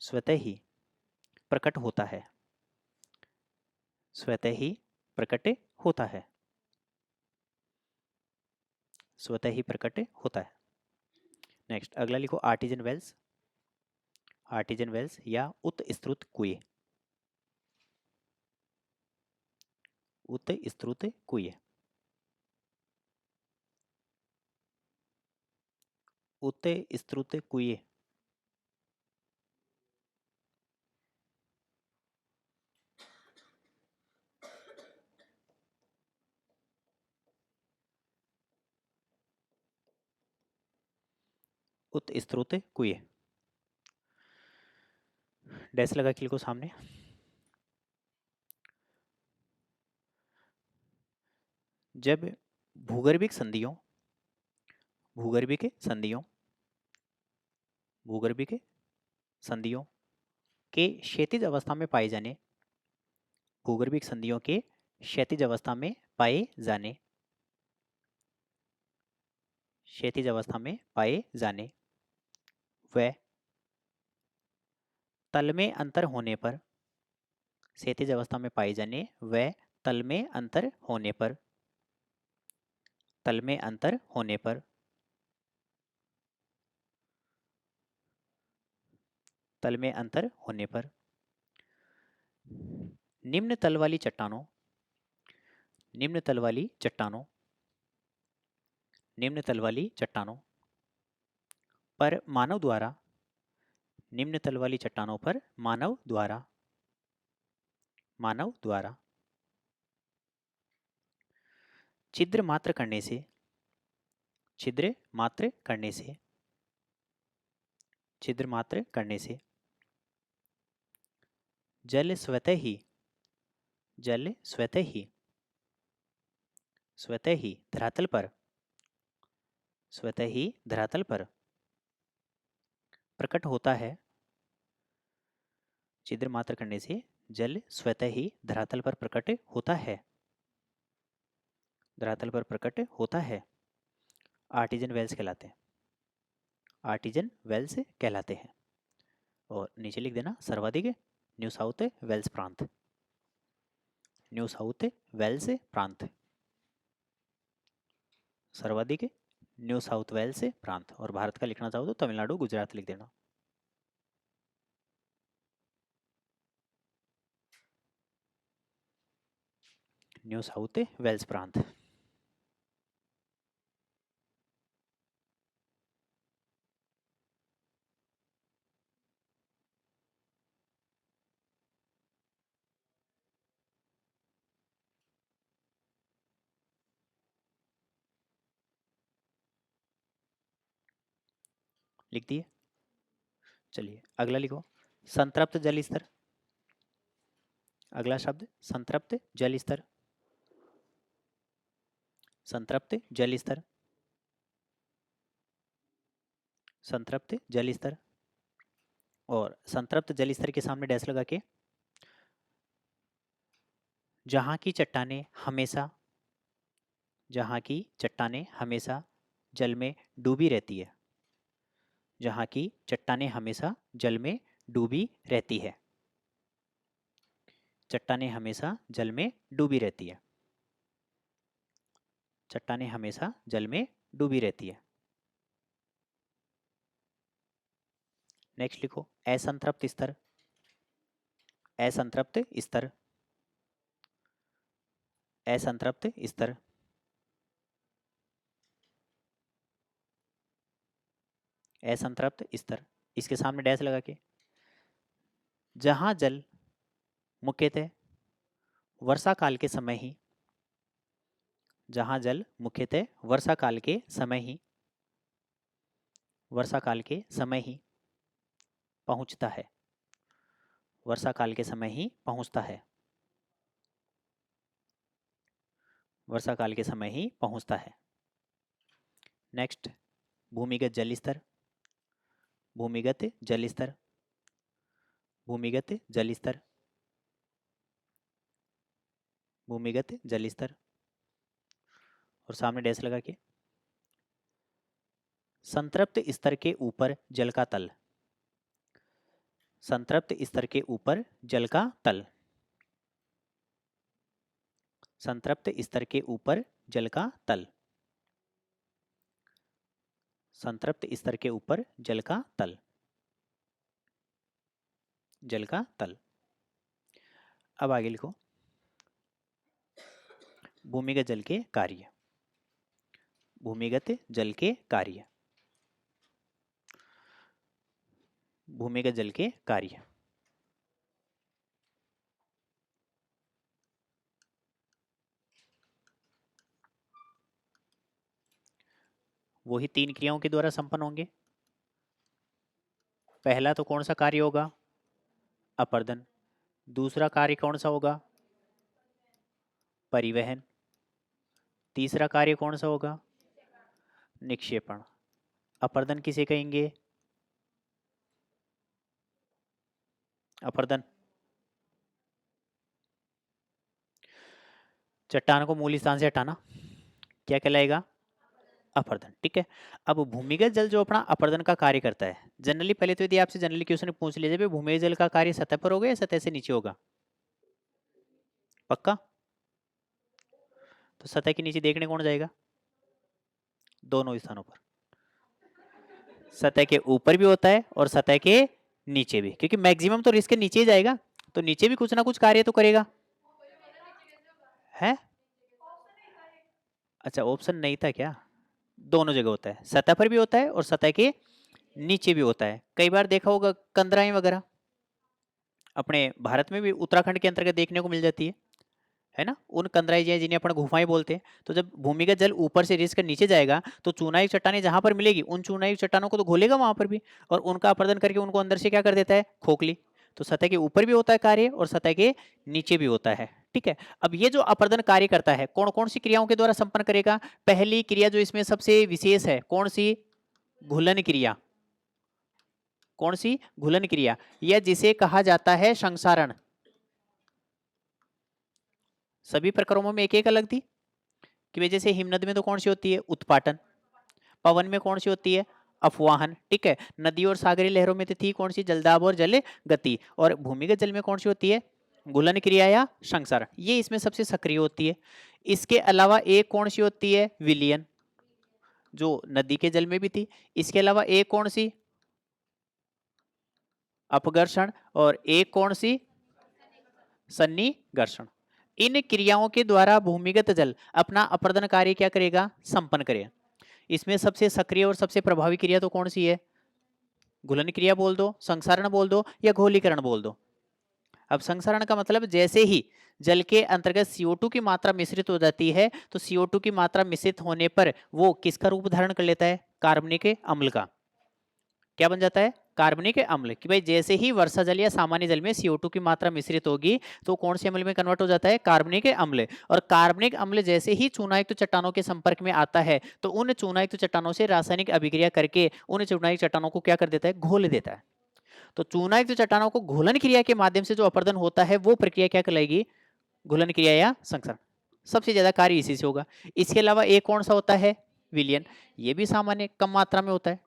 स्वतः ही प्रकट होता है, स्वतः ही प्रकट होता है, स्वतः ही प्रकट होता है। नेक्स्ट अगला लिखो, आर्टिजन वेल्स। आर्टिजन वेल्स या उत्स्त्रुत कुएं, उत्स्त्रुत कुएं, उत्स्त्रुत कुएं। उत्स्त्रुत कुएं, डैश लगा के लिखो सामने। जब भूगर्भिक संधियों, भूगर्भिक संधियों, भूगर्भिक संधियों के क्षैतिज अवस्था में पाए जाने, भूगर्भिक संधियों के क्षैतिज अवस्था में पाए जाने, क्षैतिज अवस्था में पाए जाने व तल में अंतर होने पर, क्षैतिज अवस्था में पाए जाने व तल में अंतर होने पर, तल में अंतर होने पर, तल में अंतर होने पर निम्न तल वाली चट्टानों, निम्न तल वाली चट्टानों, निम्न तल वाली चट्टानों पर मानव द्वारा, निम्न तल वाली चट्टानों पर मानव द्वारा, मानव द्वारा छिद्र मात्र करने से, छिद्र मात्र करने से, छिद्र मात्र करने से जल स्वतः ही, जल स्वतः ही, स्वतः ही धरातल पर, स्वतः ही धरातल पर प्रकट होता है। छिद्र मात्र करने से जल स्वतः ही धरातल पर प्रकट होता है, धरातल पर प्रकट होता है। आर्टिजन वेल्स कहलाते हैं, आर्टिजन वेल्स कहलाते हैं। और नीचे लिख देना सर्वाधिक न्यू साउथ वेल्स प्रांत, न्यू साउथ वेल्स प्रांत, सर्वाधिक न्यू साउथ वेल्स प्रांत। और भारत का लिखना चाहो तो तमिलनाडु गुजरात लिख देना। न्यू साउथ वेल्स प्रांत। लिख दिए। चलिए अगला लिखो, संतृप्त जल स्तर। अगला शब्द संतृप्त जल स्तर। संतृप्त जल स्तर। संतृप्त जल स्तर। और संतृप्त जल स्तर के सामने डैश लगा के, जहां की चट्टानें हमेशा, जहां की चट्टानें हमेशा जल में डूबी रहती है, जहां की चट्टानें हमेशा जल में डूबी रहती है, चट्टानें हमेशा जल में डूबी रहती है, चट्टानें हमेशा जल में डूबी रहती है। नेक्स्ट लिखो, असंतृप्त स्तर। असंतृप्त स्तर। असंतृप्त स्तर। असंतृप्त स्तर, इसके सामने डैश लगा के, जहां जल मुख्यतः वर्षा काल के समय ही, जहां जल मुख्यतः वर्षा काल के समय ही, वर्षा काल के समय ही पहुंचता है, वर्षा काल के समय ही पहुंचता है, वर्षा काल के समय ही पहुंचता है। नेक्स्ट, भूमिगत जल स्तर। भूमिगत जल स्तर। भूमिगत जल स्तर। भूमिगत जल स्तर, और सामने डैश लगा के, संतृप्त स्तर के ऊपर जल का तल। संतृप्त स्तर के ऊपर जल का तल। संतृप्त स्तर के ऊपर जल का तल। संतृप्त स्तर के ऊपर जल का तल। जल का तल। अब आगे लिखो, भूमिगत जल के कार्य। भूमिगत जल के कार्य। भूमिगत जल के कार्य। वही 3 क्रियाओं के द्वारा संपन्न होंगे। पहला तो कौन सा कार्य होगा? अपर्दन। दूसरा कार्य कौन सा होगा? परिवहन। तीसरा कार्य कौन सा होगा? निक्षेपण। अपर्दन किसे कहेंगे? अपर्दन चट्टान को मूल स्थान से हटाना क्या कहलाएगा? अपर्दन। ठीक है। अब भूमिगत जल जो अपना अपर्दन का कार्य करता है, जनरली पहले तो यदि आपसे जनरली क्वेश्चन पूछ लिया जाए, भूमिगत जल का कार्य सतह पर होगा या सतह से नीचे होगा? पक्का? तो सतह के नीचे देखने कौन जाएगा? दोनों स्थानों पर। सतह के ऊपर भी होता है और सतह के नीचे भी, क्योंकि मैक्सिमम तो रिस्क नीचे ही जाएगा, तो नीचे भी कुछ ना कुछ कार्य तो करेगा है। अच्छा, ऑप्शन नहीं था क्या? दोनों जगह होता है, सतह पर भी होता है और सतह के नीचे भी होता है। कई बार देखा होगा कंदराएं वगैरह अपने भारत में भी उत्तराखंड के अंतर्गत देखने को मिल जाती है ना, उन कंदराई जिन्हें अपन गुफाएं बोलते हैं। तो जब भूमिगत जल ऊपर से रिस कर नीचे जाएगा तो चूनाई चट्टानें जहां पर मिलेगी उन चूनाई चट्टानों को तो घोलेगा वहां पर भी, और उनका अपर्दन करके उनको अंदर से क्या कर देता है? खोखली। तो सतह के ऊपर भी होता है कार्य और सतह के नीचे भी होता है। ठीक है। अब ये जो अपर्दन कार्य करता है कौन कौन सी क्रियाओं के द्वारा संपन्न करेगा? पहली क्रिया जो इसमें सबसे विशेष है, कौन सी? घुलन क्रिया। कौन सी? घुलन क्रिया, या जिसे कहा जाता है संसारण। सभी प्रक्रमों में एक एक अलग थी कि वजह से हिमनद में तो कौन सी होती है? उत्पाटन। पवन में कौन सी होती है? अफवाहन। ठीक है। नदी और सागरीय लहरों में तो थी कौन सी? जलदाब और जल गति। और भूमिगत जल में कौन सी होती है? घुलन क्रिया या संसारण। ये इसमें सबसे सक्रिय होती है। इसके अलावा एक कौन सी होती है? विलियन, जो नदी के जल में भी थी। इसके अलावा एक कौन सी? अपघर्षण। और एक कौन सी? सन्निघर्षण। इन क्रियाओं के द्वारा भूमिगत जल अपना अपर्दन कार्य क्या करेगा, संपन्न करेगा। इसमें सबसे सक्रिय और सबसे प्रभावी क्रिया तो कौन सी है? घुलन क्रिया बोल दो, संक्षारण बोल दो, या घोलीकरण बोल दो। अब संक्षारण का मतलब जैसे ही जल के अंतर्गत CO2 की मात्रा मिश्रित हो जाती है, तो CO2 की मात्रा मिश्रित होने पर वो किसका रूप धारण कर लेता है? कार्बनिक अम्ल का। क्या बन जाता है? कार्बनिक अम्ल। कि भाई जैसे ही वर्षा जल या सामान्य जल में CO2 की मात्रा मिश्रित होगी तो कौन से अम्ल में कन्वर्ट हो जाता है? कार्बनिक अम्ल। और कार्बनिक अम्ल जैसे ही चूनायुक्त चट्टानों के संपर्क में आता है तो उन चूनायुक्त चट्टानों से रासायनिक अभिक्रिया करके उन चूनायुक्त चट्टानों को क्या कर देता है? घोल देता है। तो चूनायुक्त चट्टानों को घोलन क्रिया के माध्यम से जो अपरदन होता है वो प्रक्रिया क्या कहलाएगी? घुलन क्रिया या संक्षरण। सबसे ज्यादा कार्य इसी से होगा। इसके अलावा एक कौन सा होता है? विलयन। ये भी सामान्य कम मात्रा में होता है।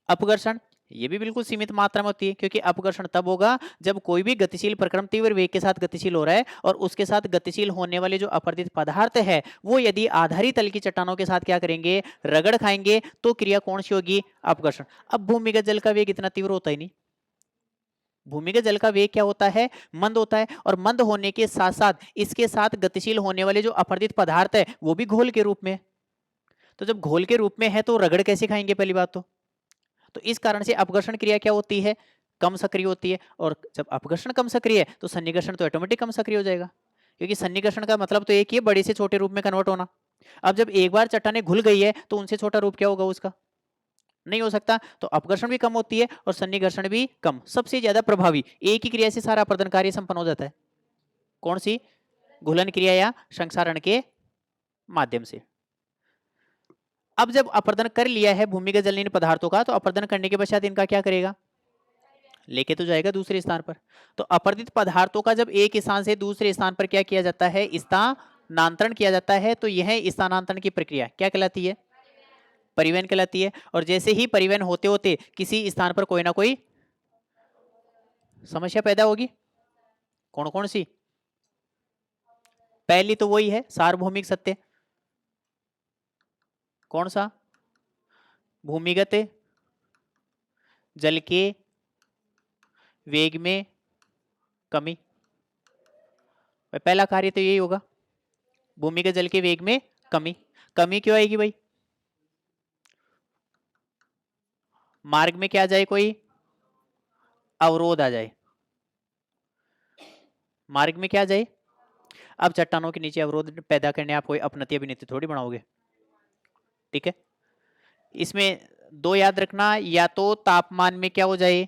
अपघर्षण, ये भी बिल्कुल सीमित मात्रा में होती है, क्योंकि अपघर्षण तब होगा जब कोई भी गतिशील प्रक्रम तीव्र वेग के साथ गतिशील हो रहा है और उसके साथ गतिशील होने वाले जो अपरदित पदार्थ है वो यदि आधारी तल की चट्टानों के साथ क्या करेंगे? रगड़ खाएंगे, तो क्रिया कौन सी होगी? अपघर्षण। अब भूमिगत जल का वेग इतना तीव्र होता ही नहीं। भूमिगत जल का वेग क्या होता है? मंद होता है। और मंद होने के साथ साथ इसके साथ गतिशील होने वाले जो अपरदित पदार्थ है वो भी घोल के रूप में। तो जब घोल के रूप में है तो रगड़ कैसे खाएंगे? पहली बात तो इस कारण से अपघर्षण क्रिया क्या होती है? कम सक्रिय होती है। और जब अपघर्षण कम सक्रिय है तो सन्निकर्षण तो ऑटोमेटिक कम सक्रिय हो जाएगा, क्योंकि सन्निकर्षण का मतलब तो एक ही है, बड़े से छोटे रूप में कन्वर्ट होना। अब जब एक बार चट्टाने घुल गई है तो उनसे छोटा रूप क्या होगा उसका? नहीं हो सकता। तो अपघर्षण भी कम होती है और सन्निकर्षण भी कम। सबसे ज्यादा प्रभावी एक ही क्रिया से सारा अपरदन कार्य संपन्न हो जाता है। कौन सी? घुलन क्रिया या संक्षारण के माध्यम से। अब जब अपरदन कर लिया है भूमिगत जलनीय पदार्थों का, तो अपरदन करने के पश्चात इनका क्या करेगा? लेके तो जाएगा दूसरे स्थान पर। तो अपरदित पदार्थों का जब एक स्थान से दूसरे स्थान पर क्या किया जाता है? स्थानांतरण किया जाता है। तो यह स्थानांतरण की प्रक्रिया क्या कहलाती है? परिवहन कहलाती है। और जैसे ही परिवहन होते होते किसी स्थान पर कोई ना कोई समस्या पैदा होगी। कौन कौन सी? पहली तो वही है सार्वभौमिक सत्य। कौन सा? भूमिगत जल के वेग में कमी। पहला कार्य तो यही होगा, भूमिगत जल के वेग में कमी। कमी क्यों आएगी भाई? मार्ग में क्या आ जाए? कोई अवरोध आ जाए। मार्ग में क्या आ जाए? अब चट्टानों के नीचे अवरोध पैदा करने आप कोई अपनति अभिनति थोड़ी बनाओगे। ठीक है, इसमें दो याद रखना, या तो तापमान में क्या हो जाए?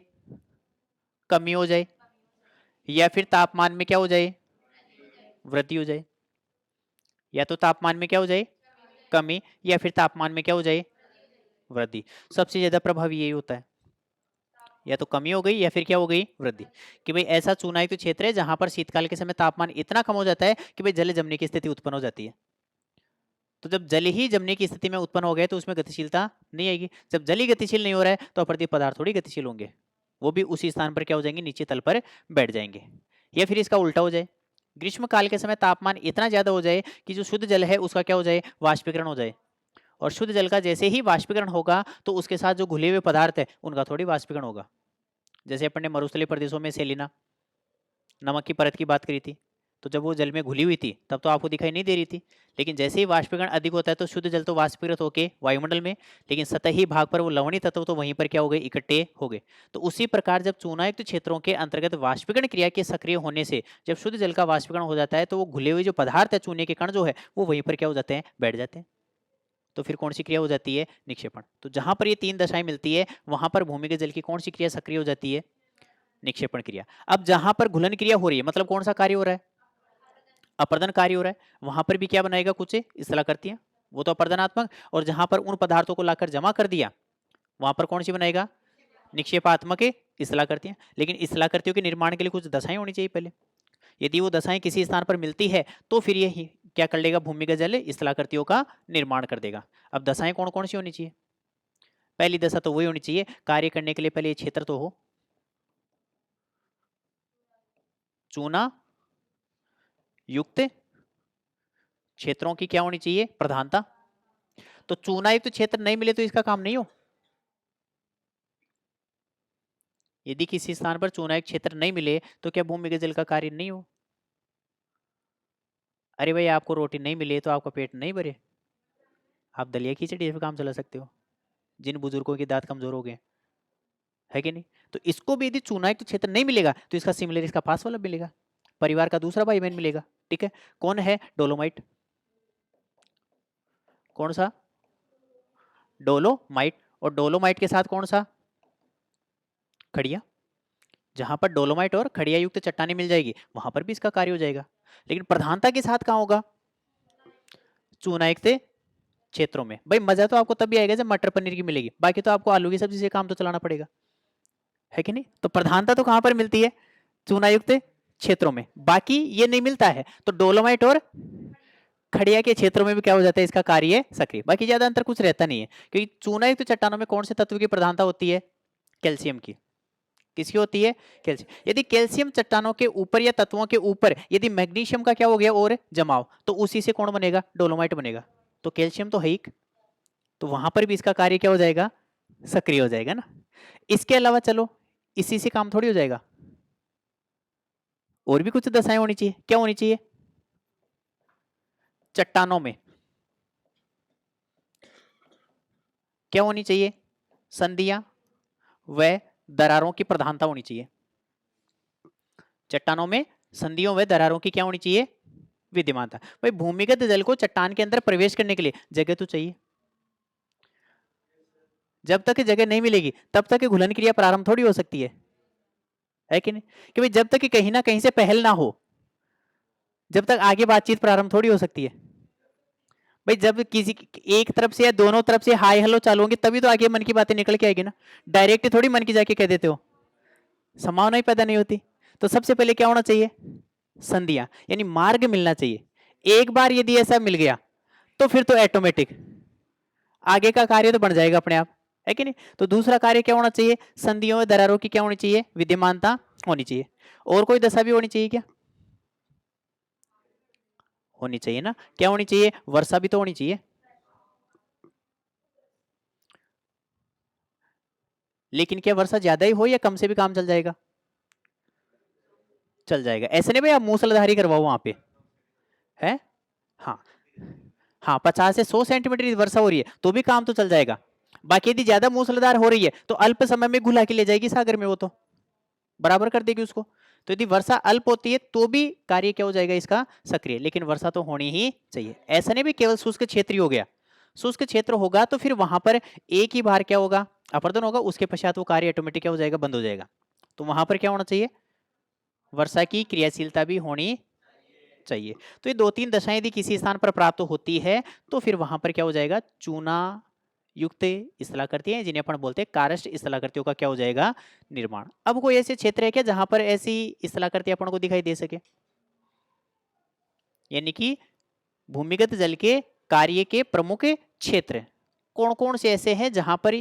कमी हो जाए, या फिर तापमान में क्या हो जाए? वृद्धि हो जाए। या तो तापमान में क्या हो जाए? कमी, या फिर तापमान में क्या हो जाए? वृद्धि। सबसे ज्यादा प्रभावी यही होता है, या तो कमी हो गई या फिर क्या हो गई? वृद्धि। कि भाई ऐसा चुनाई तो क्षेत्र है जहां पर शीतकाल के समय तापमान इतना कम हो जाता है कि भाई जल जमने की स्थिति उत्पन्न हो जाती है। तो जब जल ही जमने की स्थिति में उत्पन्न हो गए तो उसमें गतिशीलता नहीं आएगी। जब जल ही गतिशील नहीं हो रहा है तो अपरदीप पदार्थ थोड़ी गतिशील होंगे, वो भी उसी स्थान पर क्या हो जाएंगे? नीचे तल पर बैठ जाएंगे। या फिर इसका उल्टा हो जाए, ग्रीष्म काल के समय तापमान इतना ज्यादा हो जाए कि जो शुद्ध जल है उसका क्या हो जाए? वाष्पीकरण हो जाए। और शुद्ध जल का जैसे ही वाष्पीकरण होगा तो उसके साथ जो घुले हुए पदार्थ है उनका थोड़ी वाष्पीकरण होगा। जैसे अपन ने मरुस्थलीय प्रदेशों में सेलिना नमक की परत की बात करी थी, तो जब वो जल में घुली हुई थी तब तो आपको दिखाई नहीं दे रही थी, लेकिन जैसे ही वाष्पीकरण अधिक होता है तो शुद्ध जल तो वाष्पीकृत होकर वायुमंडल में, लेकिन सतही भाग पर वो लवणीय तत्व तो वहीं पर क्या हो गए? इकट्ठे हो गए। तो उसी प्रकार जब चूनायुक्त क्षेत्रों के अंतर्गत वाष्पीकरण क्रिया के सक्रिय होने से जब शुद्ध जल का वाष्पीकरण हो जाता है तो वो घुले हुए जो पदार्थ है, चूने के कण जो है, वो वहीं पर क्या हो जाते हैं? बैठ जाते हैं। तो फिर कौन सी क्रिया हो जाती है? निक्षेपण। तो जहां पर ये तीन दशाएं मिलती है वहां पर भूमिगत जल की कौन सी क्रिया सक्रिय हो जाती है? निक्षेपण क्रिया। अब जहां पर घुलन क्रिया हो रही है मतलब कौन सा कार्य हो रहा है? अपरदन कार्य हो रहा है। वहां पर भी क्या बनाएगा? कुछ स्थलाकृतियां, वो तो अपरदनात्मक। और जहां पर उन पदार्थों को लाकर जमा कर दिया वहां पर कौन सी बनाएगा? निक्षेपात्मक स्थलाकृतियां। लेकिन स्थलाकृतियों के निर्माण के लिए कुछ दशाएं होनी चाहिए पहले। यदि वो दशाएं किसी स्थान पर मिलती है तो फिर ये क्या कर लेगा? भूमिगत जल स्थलाकृतियों का निर्माण कर देगा। अब दशाएं कौन कौन सी होनी चाहिए? पहली दशा तो वही होनी चाहिए, कार्य करने के लिए पहले ये क्षेत्र तो हो चूना युक्त क्षेत्रों की क्या होनी चाहिए? प्रधानता। तो चूना युक्त क्षेत्र नहीं मिले तो इसका काम नहीं हो। यदि किसी स्थान पर चूना युक्त क्षेत्र नहीं मिले तो क्या भूमिगत जल का कार्य नहीं हो? अरे भाई आपको रोटी नहीं मिली तो आपका पेट नहीं भरे, आप दलिया खिचड़ी पे काम चला सकते हो जिन बुजुर्गों के दांत कमजोर हो गए, है कि नहीं। तो इसको भी यदि चुनायुक्त तो क्षेत्र नहीं मिलेगा तो इसका सिमिलर इसका पास वाला मिलेगा, परिवार का दूसरा भाई बहन मिलेगा। ठीक है, कौन है डोलोमाइट, कौन सा डोलोमाइट, और डोलोमाइट के साथ कौन सा खड़िया, जहां पर डोलोमाइट और खड़िया युक्त चट्टाने मिल जाएगी वहां पर भी इसका कार्य हो जाएगा। लेकिन प्रधानता के साथ कहां होगा, चूनायुक्त क्षेत्रों में। भाई मजा तो आपको तभी आएगा जब मटर पनीर की मिलेगी, बाकी तो आपको आलू की सब्जी से काम तो चलाना पड़ेगा, है कि नहीं। तो प्रधानता तो कहां पर मिलती है, चूनायुक्त क्षेत्रों में, बाकी ये नहीं मिलता है तो डोलोमाइट और खड़िया के क्षेत्रों में भी क्या हो जाता है इसका कार्य सक्रिय, बाकी ज्यादा अंतर कुछ रहता नहीं है। क्योंकि चूनायुक्त चट्टानों में कौन से तत्व की प्रधानता होती है, कैल्शियम की, किसकी होती है, कैल्शियम। यदि कैल्शियम चट्टानों के ऊपर या तत्वों के ऊपर यदि मैग्नीशियम का क्या हो गया और जमाव, तो उसी से कौन बनेगा, डोलोमाइट बनेगा। तो कैल्शियम तो है ही, तो वहां पर भी इसका कार्य क्या हो जाएगा, सक्रिय हो जाएगा ना। इसके अलावा चलो इसी से काम थोड़ी हो जाएगा, और भी कुछ दशाएं होनी चाहिए, क्या होनी चाहिए, चट्टानों में क्या होनी चाहिए, संधियां व दरारों की प्रधानता होनी चाहिए। चट्टानों में संधियों व दरारों की क्या होनी चाहिए, विद्यमानता। भाई भूमिगत जल को चट्टान के अंदर प्रवेश करने के लिए जगह तो चाहिए, जब तक जगह नहीं मिलेगी तब तक घुलन क्रिया प्रारंभ थोड़ी हो सकती है कि नहीं। कि भाई जब तक कि कहीं ना कहीं से पहल ना हो, जब तक आगे बातचीत प्रारंभ थोड़ी हो सकती है। भाई जब किसी एक तरफ से या दोनों तरफ से हाय हेलो चालू होंगे तभी तो आगे मन की बातें निकल के आएगी ना, डायरेक्ट थोड़ी मन की जाके कह देते हो, संभावना ही पैदा नहीं होती। तो सबसे पहले क्या होना चाहिए, संधियां यानी मार्ग मिलना चाहिए। एक बार यदि ऐसा मिल गया तो फिर तो ऑटोमेटिक आगे का कार्य तो बन जाएगा अपने आप, है कि नहीं। तो दूसरा कार्य क्या होना चाहिए, संधियों में दरारों की क्या होनी चाहिए, विद्यमानता होनी चाहिए। और कोई दशा भी होनी चाहिए क्या, होनी चाहिए ना, क्या होनी चाहिए, वर्षा भी तो होनी चाहिए। लेकिन क्या वर्षा ज्यादा ही हो या कम से भी काम चल जाएगा, चल जाएगा। ऐसे नहीं भाई आप मूसलाधारी करवाओ वहां पे, है हाँ, हाँ 50 से 100 सेंटीमीटर वर्षा हो रही है तो भी काम तो चल जाएगा। बाकी यदि ज्यादा मूसलाधार हो रही है तो अल्प समय में घुला के ले जाएगी सागर में, वो तो बराबर कर देगी उसको। तो यदि वर्षा अल्प होती है तो भी कार्य क्या हो जाएगा इसका, सक्रिय। लेकिन वर्षा तो होनी ही चाहिए, ऐसा नहीं भी केवल शुष्क क्षेत्र ही हो गया। शुष्क क्षेत्र होगा तो फिर वहां पर एक ही बार क्या होगा, अपर्दन होगा, उसके पश्चात वो कार्य ऑटोमेटिक क्या हो जाएगा, बंद हो जाएगा। तो वहां पर क्या होना चाहिए, वर्षा की क्रियाशीलता भी होनी चाहिए। तो ये दो तीन दशाएं यदि किसी स्थान पर प्राप्त होती है तो फिर वहां पर क्या हो जाएगा, चूना युक्त स्थलाकृतियां जिन्हें अपन बोलते हैं कारस्ट स्थलाकृतियों का क्या हो जाएगा, निर्माण। अब कोई ऐसे क्षेत्र है क्या जहां पर ऐसी स्थलाकृतियां अपन को दिखाई दे सके, यानी कि भूमिगत जल के कार्य के प्रमुख क्षेत्र कौन कौन से ऐसे हैं जहां पर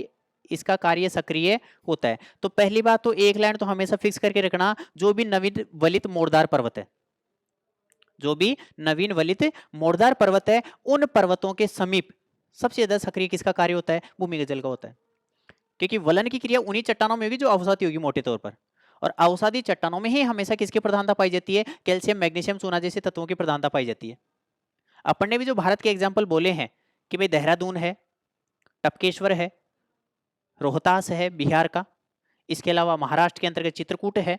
इसका कार्य सक्रिय होता है। तो पहली बात तो एक लाइन तो हमेशा फिक्स करके रखना, जो भी नवीन वलित मोरदार पर्वत है, जो भी नवीन वलित मोरदार पर्वत है उन पर्वतों के समीप सबसे ज्यादा सक्रिय किसका कार्य होता है, भूमिगत जल का होता है। क्योंकि वलन की क्रिया उन्हीं चट्टानों में होगी जो अवसादी होगी मोटे तौर पर, और अवसादी चट्टानों में ही हमेशा किसकी प्रधानता पाई जाती है, कैल्शियम मैग्नीशियम चूना जैसे तत्वों की प्रधानता पाई जाती है। अपन ने भी जो भारत के एग्जाम्पल बोले हैं कि भाई देहरादून है, टपकेश्वर है, रोहतास है बिहार का, इसके अलावा महाराष्ट्र के अंतर्गत चित्रकूट है,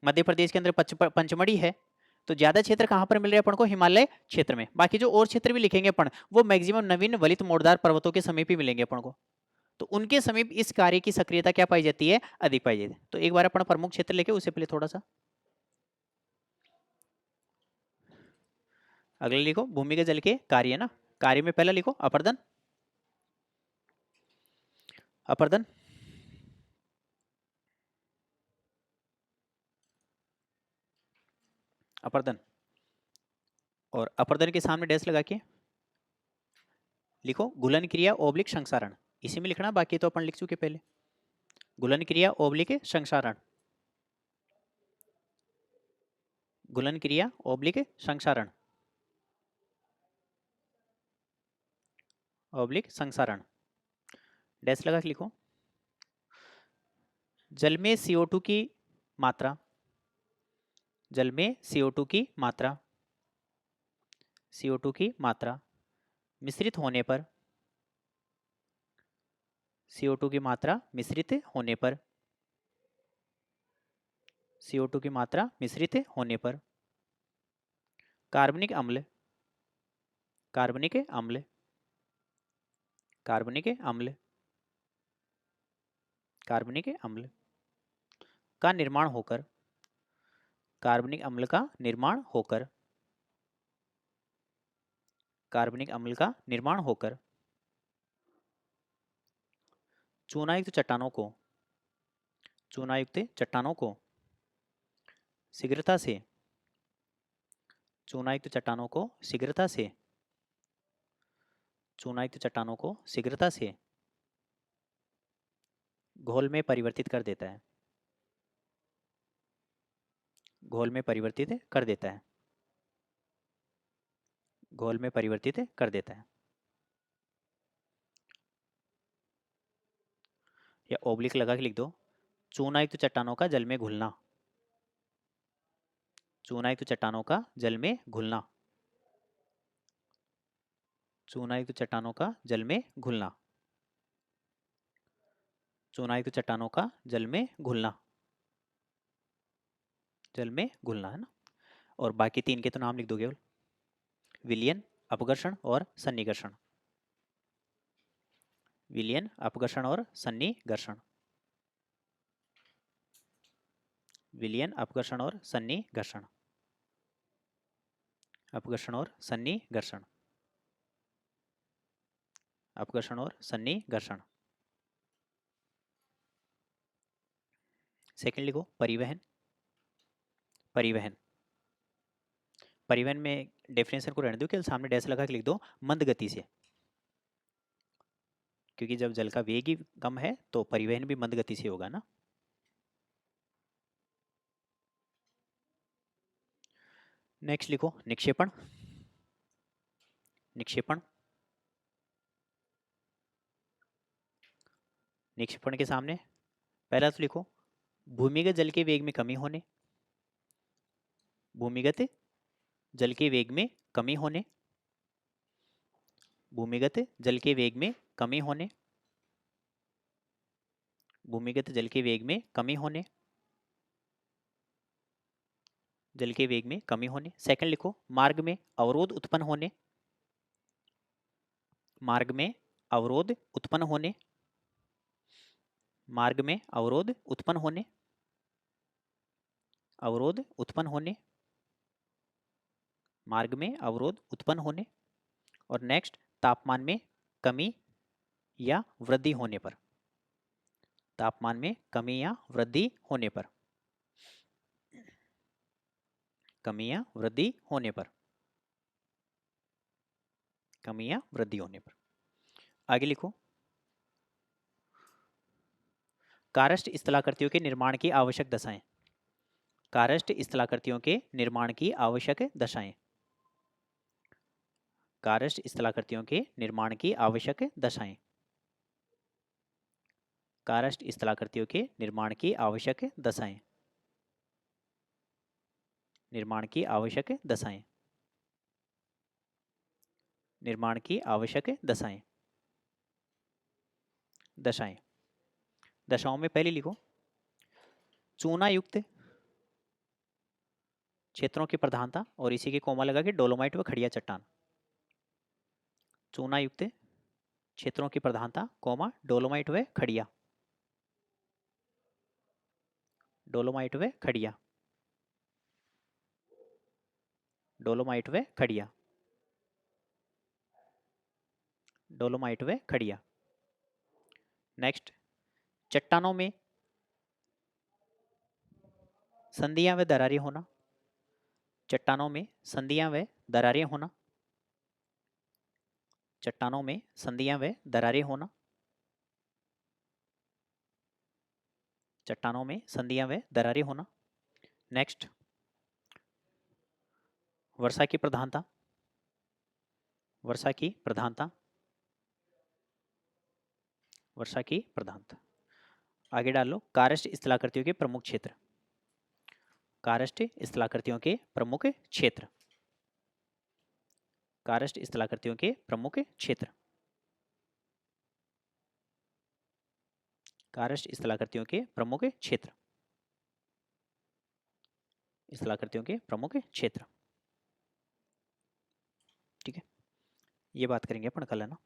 मध्य प्रदेश के अंदर पंचमढ़ी है। तो ज्यादा क्षेत्र कहां पर मिल रहे हैं अपन को, हिमालय क्षेत्र में। बाकी जो और क्षेत्र भी लिखेंगे अपन वो मैक्सिमम नवीन वलित मोरदार पर्वतों के समीप ही मिलेंगे अपन को। तो उनके समीप इस कार्य की सक्रियता क्या पाई जाती है, अधिक पाई जाती है। तो एक बार अपन प्रमुख क्षेत्र लेके उससे पहले थोड़ा सा अगले लिखो, भूमिगत जल के कार्य ना, कार्य में पहला लिखो अपर्दन, अपर्दन अपर्दन, और अपर्दन के सामने डैश लगा के लिखो घुलन क्रिया ओब्लिक संसारण, इसी में लिखना, बाकी तो अपन लिख चुके पहले। घुलन क्रिया ओब्लिक संसारण, घुलन क्रिया ओब्लिक संसारण, ओब्लिक संसारण, डैश लगा के लिखो। जल में CO2 की मात्रा, जल में CO2 की मात्रा CO2 की मात्रा मिश्रित होने पर, CO2 की मात्रा मिश्रित होने पर, CO2 की मात्रा मिश्रित होने पर कार्बनिक अम्ल, कार्बनिक अम्ल, कार्बनिक अम्ल, कार्बनिक अम्ल का निर्माण होकर, कार्बनिक अम्ल का निर्माण होकर, कार्बनिक अम्ल का निर्माण होकर चूनायुक्त चट्टानों को, चूनायुक्त चट्टानों को शीघ्रता से, चूनायुक्त चट्टानों को शीघ्रता से, चूनायुक्त चट्टानों को शीघ्रता से घोल में परिवर्तित कर देता है, घोल में परिवर्तित कर देता है, घोल में परिवर्तित कर देता है। या ओब्लिक लगा के लिख दो, चूनायुक्त चट्टानों का जल में घुलना, चूनायुक्त चट्टानों का जल में घुलना, चूनायुक्त चट्टानों का जल में घुलना, चूनायुक्त चट्टानों का जल में घुलना, जल में घुलना है ना। और बाकी तीन के तो नाम लिख दो केवल, विलयन, अपघर्षण और सन्निकर्षण, विलयन, अपघर्षण और सन्निकर्षण, विलयन, अपघर्षण और सन्निकर्षण, अपघर्षण और सन्निकर्षण, अपघर्षण और सन्निकर्षण। सेकंड लिखो परिवहन, परिवहन, परिवहन में डेफिनेशन को रहने दो, केवल सामने डैश लगा के लिख दो मंद गति से, क्योंकि जब जल का वेग ही कम है तो परिवहन भी मंद गति से होगा ना। नेक्स्ट लिखो निक्षेपण, निक्षेपण, निक्षेपण के सामने पहला तो लिखो भूमिगत जल के वेग में कमी होने, भूमिगत जल के वेग में कमी होने, भूमिगत जल के वेग में कमी होने, भूमिगत जल के वेग में कमी होने, जल के वेग में कमी होने। सेकंड लिखो मार्ग में अवरोध उत्पन्न होने, मार्ग में अवरोध उत्पन्न होने, मार्ग में अवरोध उत्पन्न होने, अवरोध उत्पन्न होने, मार्ग में अवरोध उत्पन्न होने। और नेक्स्ट तापमान में कमी या वृद्धि होने पर, तापमान में कमी या वृद्धि होने पर, कमी या वृद्धि होने पर, कमी या वृद्धि होने पर। आगे लिखो कारष्ट स्थलाकृतियों के निर्माण की आवश्यक दशाएं, कारष्ट स्थलाकृतियों के निर्माण की आवश्यक दशाएं, कारष्ट स्थलाकृतियों के निर्माण की आवश्यक दशाएं, कारष्ट स्थलाकृतियों के निर्माण की आवश्यक दशाएं, निर्माण की आवश्यक दशाएं, निर्माण की आवश्यक दशाएं, दशाएं। दशाओं में पहले लिखो चूना युक्त क्षेत्रों की प्रधानता और इसी के कोमा लगा के डोलोमाइट व खड़िया चट्टान, चूना युक्त क्षेत्रों की प्रधानता कोमा डोलोमाइट व खड़िया, डोलोमाइट व खड़िया, डोलोमाइट व खड़िया, डोलोमाइट व खड़िया। नेक्स्ट चट्टानों में संधियां व दरारें होना, चट्टानों में संधियां व दरारें होना, चट्टानों में संधियां व दरारें होना, चट्टानों में संधियां व दरारें होना। नेक्स्ट वर्षा की प्रधानता, वर्षा की प्रधानता, वर्षा की प्रधानता। आगे डाल लो कारष्ट स्थलाकृतियों के प्रमुख क्षेत्र, कारष्ट स्थलाकृतियों के प्रमुख क्षेत्र, कारष्ट स्थलाकृतियों के प्रमुख क्षेत्र। कारष्ट स्थलाकृतियों के प्रमुख क्षेत्र। स्थलाकृतियों के प्रमुख क्षेत्र। ठीक है, ये बात करेंगे अपन कल, है ना।